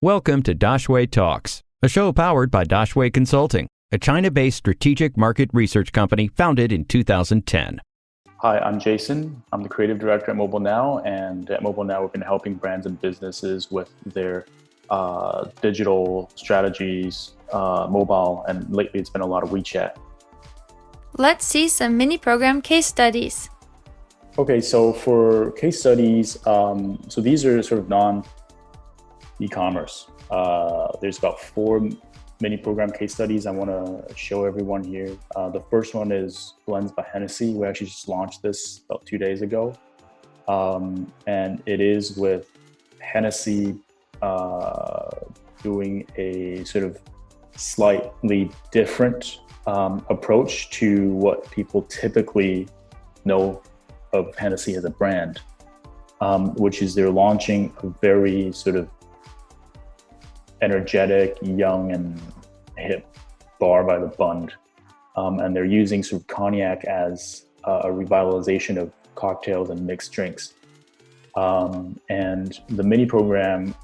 Welcome to Daxue Talks, a show powered by Daxue Consulting, a China-based strategic market research company founded in 2010. Hi, I'm Jason. I'm the creative director at Mobile Now, and at Mobile Now, we've been helping brands and businesses with their digital strategies, mobile, and lately it's been a lot of WeChat. Let's see some mini program case studies. Okay, so for case studies, so these are sort of non-e-commerce. There's about 4 mini program case studies I want to show everyone here. The first one is Blends by Hennessy. We actually just launched this about 2 days ago. And it is with Hennessy doing a sort of slightly different approach to what people typically know of Hennessy as a brand, which is they're launching a very sort of energetic, young, and hip bar by the Bund. And they're using sort of cognac as a revitalization of cocktails and mixed drinks. And the mini program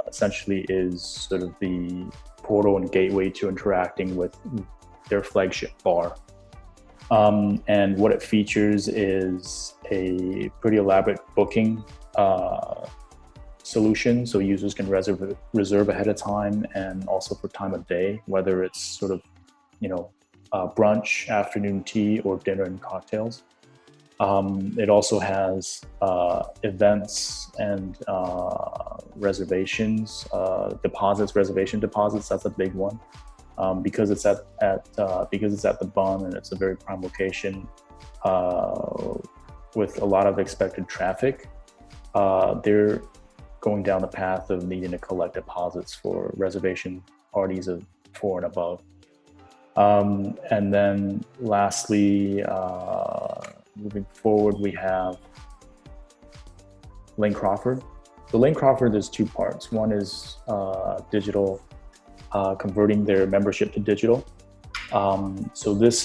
essentially is sort of the portal and gateway to interacting with their flagship bar. And what it features is a pretty elaborate booking solution, so users can reserve ahead of time, and also for time of day, whether it's sort of brunch, afternoon tea, or dinner and cocktails. It also has events and reservations, reservation deposits. That's a big one, because it's at the Bund and it's a very prime location with a lot of expected traffic. They're going down the path of needing to collect deposits for reservation parties of 4 and above. And then lastly, moving forward, we have Lane Crawford. So Lane Crawford, there's 2 parts. One is digital, converting their membership to digital. So there's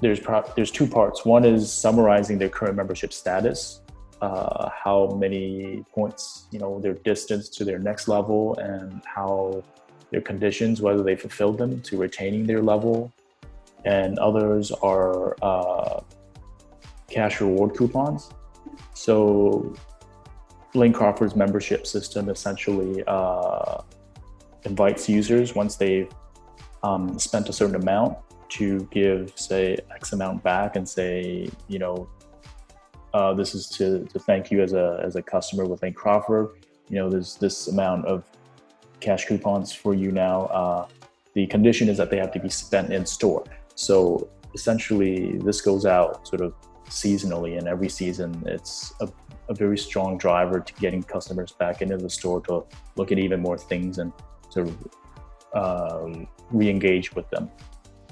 2 parts. One is summarizing their current membership status, how many points, their distance to their next level, and how their conditions, whether they fulfilled them to retaining their level. And others are cash reward coupons. So Lane Crawford's membership system essentially invites users, once they've spent a certain amount, to give, say, X amount back and say, this is to thank you as a customer with Lane Crawford. There's this amount of cash coupons for you now. The condition is that they have to be spent in store. So essentially, this goes out sort of seasonally, and every season it's a very strong driver to getting customers back into the store to look at even more things and sort of re-engage with them.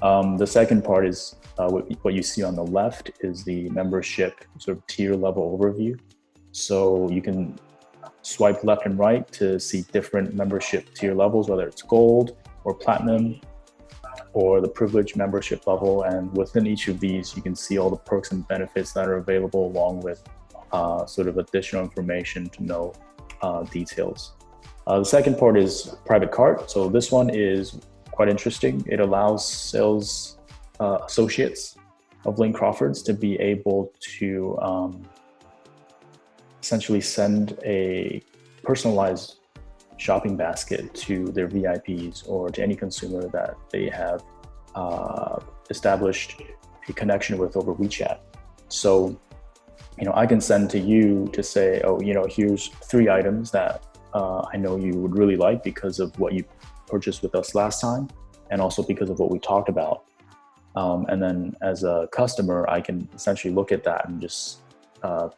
The second part is what you see on the left is the membership sort of tier level overview. So you can swipe left and right to see different membership tier levels, whether it's gold or platinum or the privileged membership level. And within each of these, you can see all the perks and benefits that are available, along with sort of additional information to know details. The second part is private cart. So this one is quite interesting. It allows sales associates of Lane Crawford's to be able to essentially send a personalized shopping basket to their VIPs or to any consumer that they have established a connection with over WeChat. So, I can send to you to say, here's 3 items that I know you would really like because of what you purchased with us last time, and also because of what we talked about. And then as a customer, I can essentially look at that and just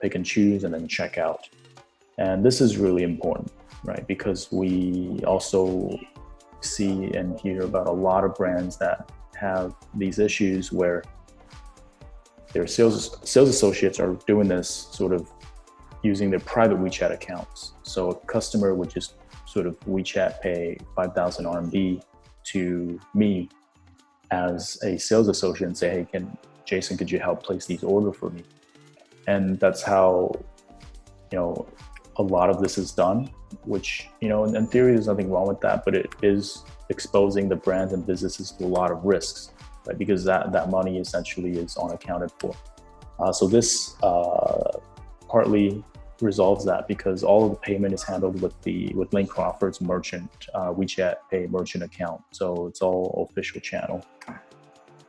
pick and choose and then check out. And this is really important, right? Because we also see and hear about a lot of brands that have these issues where their sales associates are doing this sort of using their private WeChat accounts. So a customer would just sort of WeChat pay 5,000 RMB to me as a sales associate and say, hey, Jason, could you help place these orders for me? And that's how, a lot of this is done. which, in theory, there's nothing wrong with that, but it is exposing the brands and businesses to a lot of risks, right? Because that money essentially is unaccounted for. So this partly resolves that, because all of the payment is handled with Lane Crawford's merchant WeChat Pay merchant account. So it's all official channel.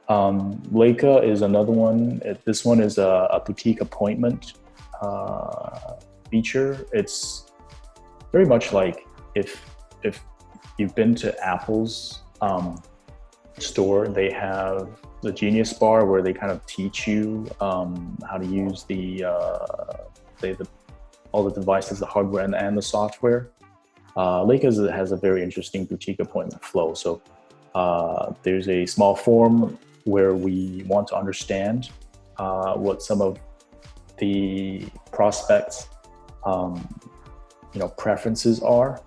Leica is another one. This one is a boutique appointment feature. It's very much like if you've been to Apple's store, they have the Genius Bar where they kind of teach you how to use all the devices, the hardware and the software. Leica has a very interesting boutique appointment flow. So there's a small form where we want to understand what some of the prospects' preferences are,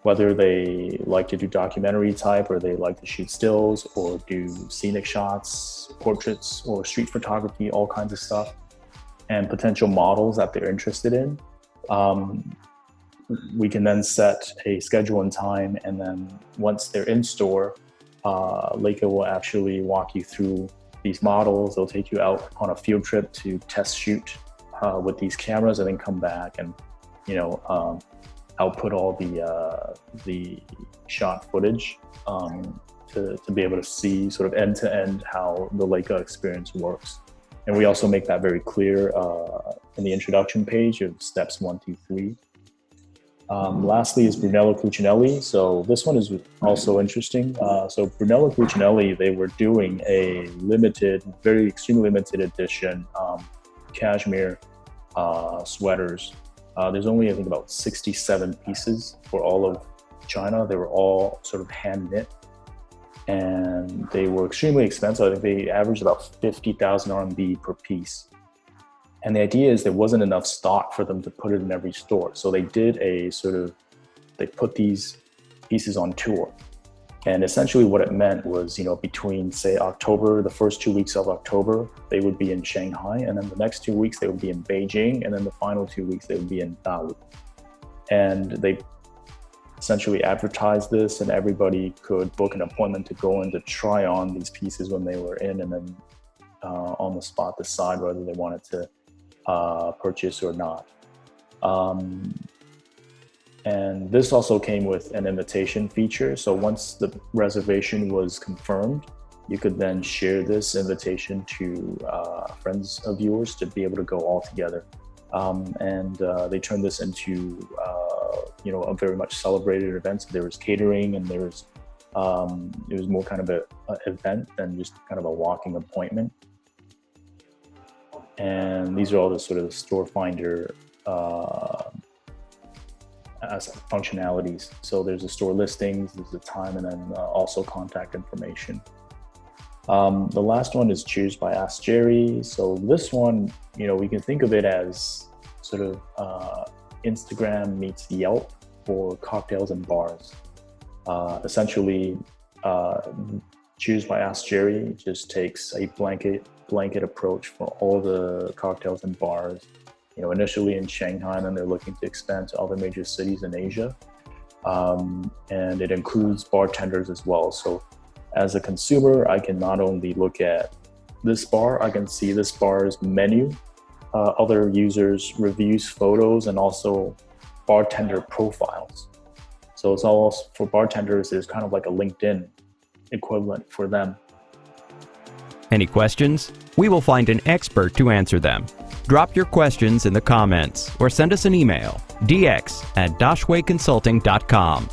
whether they like to do documentary type, or they like to shoot stills, or do scenic shots, portraits, or street photography, all kinds of stuff, and potential models that they're interested in. We can then set a schedule and time, and then once they're in store, Leica will actually walk you through these models. They'll take you out on a field trip to test shoot with these cameras, and then come back and output all the shot footage to be able to see sort of end to end how the Leica experience works. And we also make that very clear in the introduction page of steps 1 through 3. Lastly is Brunello Cucinelli. So this one is also interesting. So Brunello Cucinelli, they were doing a very extremely limited edition cashmere sweaters. There's only, I think, about 67 pieces for all of China. They were all sort of hand knit, and they were extremely expensive. I think they averaged about 50,000 RMB per piece. And the idea is there wasn't enough stock for them to put it in every store. So they did they put these pieces on tour. And essentially what it meant was, between, say, October, the first 2 weeks of October, they would be in Shanghai. And then the next 2 weeks, they would be in Beijing. And then the final 2 weeks, they would be in Dawu. And they essentially advertised this, and everybody could book an appointment to go in to try on these pieces when they were in, and then on the spot decide whether they wanted to purchase or not. And this also came with an invitation feature. So once the reservation was confirmed, you could then share this invitation to friends of yours to be able to go all together. And they turned this into a very much celebrated event. So there was catering, and it was more kind of an event than just kind of a walking appointment. And these are all the sort of store finder as functionalities. So there's the store listings, there's the time, and then also contact information. The last one is Cheers by Ask Jerry. So this one, we can think of it as sort of Instagram meets Yelp for cocktails and bars. Essentially, Cheers by Ask Jerry just takes a blanket approach for all the cocktails and bars, initially in Shanghai, and then they're looking to expand to other major cities in Asia. And it includes bartenders as well. So as a consumer, I can not only look at this bar, I can see this bar's menu, other users' reviews, photos, and also bartender profiles. So it's all for bartenders, it's kind of like a LinkedIn equivalent for them. Any questions? We will find an expert to answer them. Drop your questions in the comments or send us an email, dx@dashwayconsulting.com.